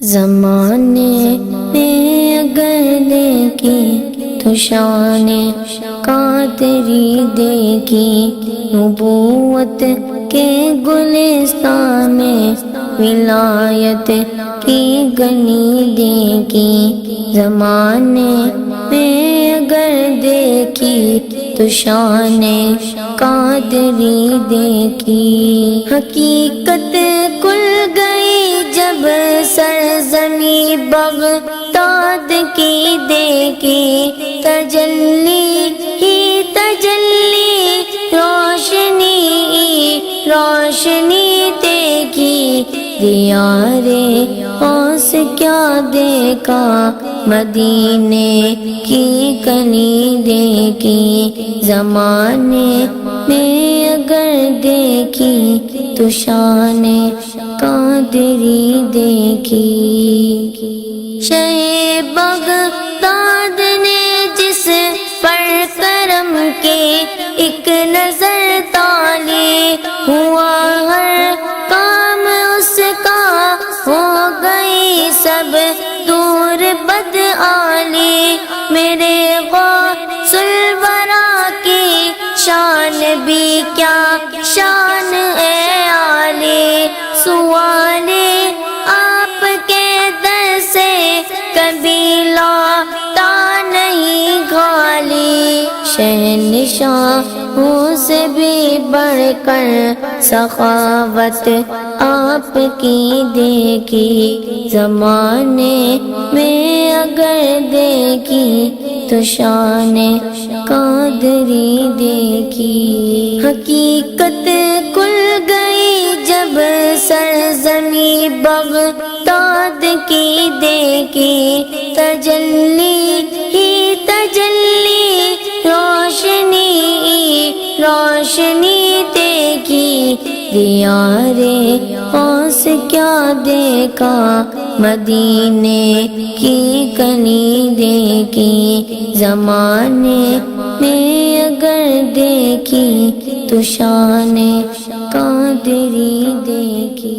زمانے میں اگر دیکھی تو شان قادری دیکھی، نبوت کے گلستان میں ولایت کی گنی دیکھی۔ زمانے میں اگر دیکھی تو شان قادری دیکھی، حقیقت کھل گئی جب سرزمی بغداد کی دیکھی، تجلی ہی تجلی روشنی روشنی دیکھی، دیار غوث کیا دیکھا، مدینے کی کلی دیکھی۔ زمانے میں اگر دیکھی تو شان قادری دیکھی۔ شہ بغداد نے جس پر کرم کے ایک نظر ڈالی، ہوا ہر کام اس کا، ہو گئی سب دور بدعالی۔ میرے غوث الورا کی شان بھی کیا شان ہے عالی، سوال آپ کے در سے کبھی لوٹا نہیں خالی۔ شہنشاہوں سے بھی بڑھ کر سخاوت آپ کی دیکھی، زمانے میں اگر دیکھی تو شان قادری دیکھی۔ حقیقت کھل گئی جب سرزمی بغداد کی دیکھی، تجلی ہی تجلی روشنی روشنی دیکھی، دیار غوث کیا دیکھا، مدینے کی کلی دیکھی۔ زمانے میں اگر دیکھی تو شان قادری دیکھی۔